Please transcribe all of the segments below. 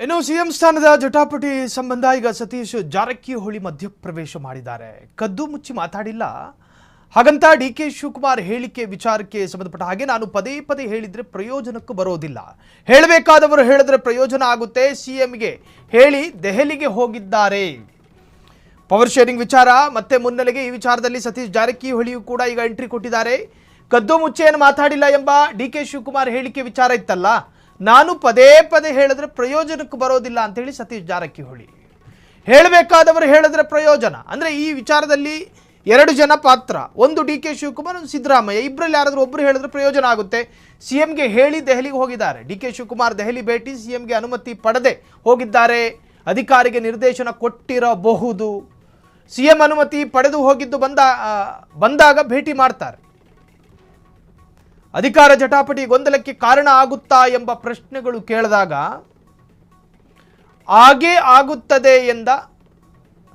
ಇನ್ನು ಸಿಎಂ ಸ್ಥಾನದ ಜಟಾಪಟಿ ಸಂಬಂಧ ಈಗ ಸತೀಶ್ ಜಾರಕಿಹೊಳಿ ಮಧ್ಯಪ್ರವೇಶ ಮಾಡಿದ್ದಾರೆ. ಕದ್ದು ಮುಚ್ಚಿ ಮಾತಾಡಿಲ್ಲ. ಹಾಗಂತ ಡಿಕೆ ಶಿವಕುಮಾರ್ ಹೇಳಿಕೆ ವಿಚಾರಕ್ಕೆ ಸಂಬಂಧಪಟ್ಟ ಹಾಗೆ ನಾನು ಪದೇ ಪದೇ ಹೇಳಿದ್ರೆ ಪ್ರಯೋಜನಕ್ಕೂ ಬರೋದಿಲ್ಲ, ಹೇಳಬೇಕಾದವರು ಹೇಳಿದ್ರೆ ಪ್ರಯೋಜನ ಆಗುತ್ತೆ, ಸಿಎಂಗೆ ಹೇಳಿ ದೆಹಲಿಗೆ ಹೋಗಿದ್ದಾರೆ. ಪವರ್ ಶೇರಿಂಗ್ ವಿಚಾರ ಮತ್ತೆ ಮುನ್ನೆಲೆಗೆ ಈ ವಿಚಾರದಲ್ಲಿ ಸತೀಶ್ ಜಾರಕಿಹೊಳಿಯೂ ಕೂಡ ಈಗ ಎಂಟ್ರಿ ಕೊಟ್ಟಿದ್ದಾರೆ. ಕದ್ದು ಮುಚ್ಚೇನು ಮಾತಾಡಿಲ್ಲ ಎಂಬ ಡಿಕೆ ಶಿವಕುಮಾರ್ ಹೇಳಿಕೆ ವಿಚಾರ ಇತ್ತಲ್ಲ, ನಾನು ಪದೇ ಪದೇ ಹೇಳಿದ್ರೆ ಪ್ರಯೋಜನಕ್ಕೆ ಬರೋದಿಲ್ಲ ಅಂತೇಳಿ ಸತೀಶ್ ಜಾರಕಿಹೊಳಿ ಹೇಳಬೇಕಾದವರು ಹೇಳಿದ್ರೆ ಪ್ರಯೋಜನ ಅಂದರೆ ಈ ವಿಚಾರದಲ್ಲಿ ಎರಡು ಜನ ಪಾತ್ರ, ಒಂದು ಡಿಕೆ ಶಿವಕುಮಾರ್, ಒಂದು ಸಿದ್ದರಾಮಯ್ಯ, ಇಬ್ಬರಲ್ಲಿ ಯಾರಾದರೂ ಒಬ್ಬರು ಹೇಳಿದ್ರೆ ಪ್ರಯೋಜನ ಆಗುತ್ತೆ. ಸಿಎಂಗೆ ಹೇಳಿ ದೆಹಲಿಗೆ ಹೋಗಿದ್ದಾರೆ. ಡಿಕೆ ಶಿವಕುಮಾರ್ ದೆಹಲಿ ಭೇಟಿ ಸಿಎಂಗೆ ಅನುಮತಿ ಪಡೆದೇ ಹೋಗಿದ್ದಾರೆ. ಅಧಿಕಾರಿಗೆ ನಿರ್ದೇಶನ ಕೊಟ್ಟಿರಬಹುದು. ಸಿಎಂ ಅನುಮತಿ ಪಡೆದು ಹೋಗಿದ್ದು ಬಂದಾಗ ಭೇಟಿ ಮಾಡ್ತಾರೆ. ಅಧಿಕಾರ ಜಟಾಪಟಿ ಗೊಂದಲಕ್ಕೆ ಕಾರಣ ಆಗುತ್ತಾ ಎಂಬ ಪ್ರಶ್ನೆಗಳು ಕೇಳಿದಾಗ ಹಾಗೇ ಆಗುತ್ತದೆ ಎಂದ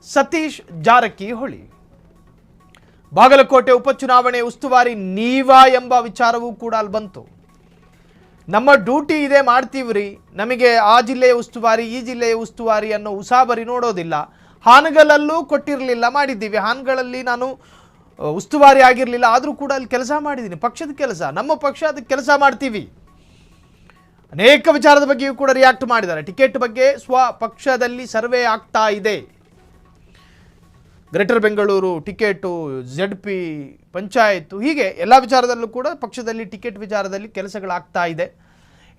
ಸತೀಶ್ ಜಾರಕಿಹೊಳಿ. ಬಾಗಲಕೋಟೆ ಉಪಚುನಾವಣೆ ಉಸ್ತುವಾರಿ ನೀವಾ ಎಂಬ ವಿಚಾರವೂ ಕೂಡ ಅಲ್ಲಿ ಬಂತು. ನಮ್ಮ ಡ್ಯೂಟಿ ಇದೆ, ಮಾಡ್ತೀವ್ರಿ, ನಮಗೆ ಆ ಜಿಲ್ಲೆಯ ಉಸ್ತುವಾರಿ ಈ ಜಿಲ್ಲೆಯ ಉಸ್ತುವಾರಿ ಅನ್ನೋ ಉಸಾಬರಿ ನೋಡೋದಿಲ್ಲ. ಹಾನಗಲಲ್ಲೂ ಕೊಟ್ಟಿರಲಿಲ್ಲ, ಮಾಡಿದ್ದೀವಿ. ಹಾನಗಳಲ್ಲಿ ನಾನು ಉಸ್ತುವಾರಿ ಆಗಿರಲಿಲ್ಲ, ಆದರೂ ಕೂಡ ಅಲ್ಲಿ ಕೆಲಸ ಮಾಡಿದ್ದೀನಿ. ಪಕ್ಷದ ಕೆಲಸ, ನಮ್ಮ ಪಕ್ಷ ಅದಕ್ಕೆ ಕೆಲಸ ಮಾಡ್ತೀವಿ. ಅನೇಕ ವಿಚಾರದ ಬಗ್ಗೆಯೂ ಕೂಡ ರಿಯಾಕ್ಟ್ ಮಾಡಿದ್ದಾರೆ. ಟಿಕೆಟ್ ಬಗ್ಗೆ ಪಕ್ಷದಲ್ಲಿ ಸರ್ವೆ ಆಗ್ತಾ ಇದೆ. Greater Bengaluru ticket, ZP panchayat, ಹೀಗೆ ಎಲ್ಲ ವಿಚಾರದಲ್ಲೂ ಕೂಡ ಪಕ್ಷದಲ್ಲಿ ಟಿಕೆಟ್ ವಿಚಾರದಲ್ಲಿ ಕೆಲಸಗಳಾಗ್ತಾ ಇದೆ.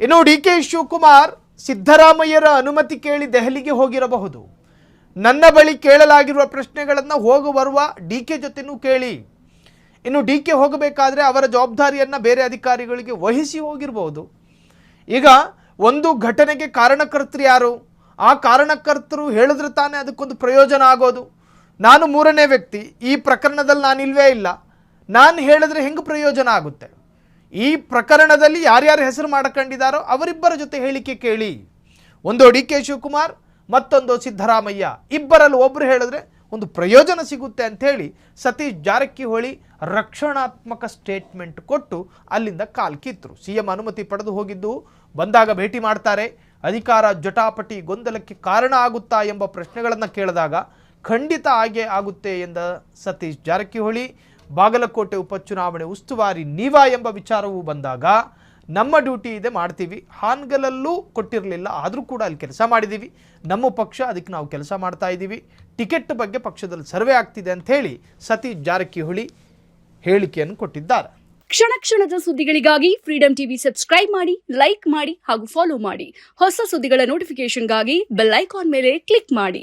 ಇನ್ನು ಡಿಕೆ ಶಿವಕುಮಾರ್ ಸಿದ್ದರಾಮಯ್ಯರ ಅನುಮತಿ ಕೇಳಿ ದೆಹಲಿಗೆ ಹೋಗಿರಬಹುದು. ನನ್ನ ಬಳಿ ಕೇಳಲಾಗಿರುವ ಪ್ರಶ್ನೆಗಳನ್ನು ಬರುವ ಡಿಕೆ ಜೊತೆನೂ ಕೇಳಿ. ಇನ್ನು ಡಿಕೆ ಹೋಗಬೇಕಾದ್ರೆ ಅವರ ಜವಾಬ್ದಾರಿಯನ್ನು ಬೇರೆ ಅಧಿಕಾರಿಗಳಿಗೆ ವಹಿಸಿ ಹೋಗಿರಬಹುದು. ಈಗ ಒಂದು ಘಟನೆಗೆ ಕಾರಣಕರ್ತರು ಯಾರು? ಆ ಕಾರಣಕರ್ತರು ಹೇಳಿದ್ರೆ ತಾನೇ ಅದಕ್ಕೊಂದು ಪ್ರಯೋಜನ ಆಗೋದು. ನಾನು ಮೂರನೇ ವ್ಯಕ್ತಿ, ಈ ಪ್ರಕರಣದಲ್ಲಿ ನಾನು ಇಲ್ವೇ ಇಲ್ಲ, ನಾನು ಹೇಳಿದ್ರೆ ಹೆಂಗೆ ಪ್ರಯೋಜನ ಆಗುತ್ತೆ? ಈ ಪ್ರಕರಣದಲ್ಲಿ ಯಾರ್ಯಾರು ಹೆಸರು ಮಾಡ್ಕೊಂಡಿದ್ದಾರೋ ಅವರಿಬ್ಬರ ಜೊತೆ ಹೇಳಿಕೆ ಕೇಳಿ. ಒಂದು ಡಿಕೆ ಶಿವಕುಮಾರ್, ಮತ್ತೊಂದು ಸಿದ್ದರಾಮಯ್ಯ, ಇಬ್ಬರಲ್ಲಿ ಒಬ್ಬರು ಹೇಳಿದ್ರೆ ಒಂದು ಪ್ರಯೋಜನ ಸಿಗುತ್ತೆ ಅಂಥೇಳಿ ಸತೀಶ್ ಜಾರಕಿಹೊಳಿ ರಕ್ಷಣಾತ್ಮಕ ಸ್ಟೇಟ್ಮೆಂಟ್ ಕೊಟ್ಟು ಅಲ್ಲಿಂದ ಕಾಲ್ ಕಿತ್ತರು. ಸಿಎಂ ಅನುಮತಿ ಪಡೆದು ಹೋಗಿದ್ದು ಬಂದಾಗ ಭೇಟಿ ಮಾಡ್ತಾರೆ. ಅಧಿಕಾರ ಜಟಾಪಟಿ ಗೊಂದಲಕ್ಕೆ ಕಾರಣ ಆಗುತ್ತಾ ಎಂಬ ಪ್ರಶ್ನೆಗಳನ್ನು ಕೇಳಿದಾಗ ಖಂಡಿತ ಹಾಗೆ ಆಗುತ್ತೆ ಎಂದ ಸತೀಶ್ ಜಾರಕಿಹೊಳಿ. ಬಾಗಲಕೋಟೆ ಉಪಚುನಾವಣೆ ಉಸ್ತುವಾರಿ ನೀವಾ ಎಂಬ ವಿಚಾರವೂ ಬಂದಾಗ ನಮ್ಮ ಡ್ಯೂಟಿ ಇದೆ, ಮಾಡ್ತೀವಿ. ಹಾನಗಲಲ್ಲೂ ಕೊಟ್ಟಿರಲಿಲ್ಲ, ಆದರೂ ಕೂಡ ಅಲ್ಲಿ ಕೆಲಸ ಮಾಡಿದ್ದೀವಿ. ನಮ್ಮ ಪಕ್ಷ ಅದಕ್ಕೆ ನಾವು ಕೆಲಸ ಮಾಡ್ತಾ ಇದ್ದೀವಿ. ಟಿಕೆಟ್ ಬಗ್ಗೆ ಪಕ್ಷದಲ್ಲಿ ಸರ್ವೆ ಆಗ್ತಿದೆ ಅಂತ ಹೇಳಿ ಸತೀಶ್ ಜಾರಕಿಹೊಳಿ ಹೇಳಿಕೆಯನ್ನು ಕೊಟ್ಟಿದ್ದಾರೆ. ಕ್ಷಣ ಕ್ಷಣದ ಸುದ್ದಿಗಳಿಗಾಗಿ ಫ್ರೀಡಂ ಟಿವಿ ಸಬ್ಸ್ಕ್ರೈಬ್ ಮಾಡಿ, ಲೈಕ್ ಮಾಡಿ ಹಾಗೂ ಫಾಲೋ ಮಾಡಿ. ಹೊಸ ಸುದ್ದಿಗಳ ನೋಟಿಫಿಕೇಶನ್ಗಾಗಿ ಬೆಲ್ ಐಕಾನ್ ಮೇಲೆ ಕ್ಲಿಕ್ ಮಾಡಿ.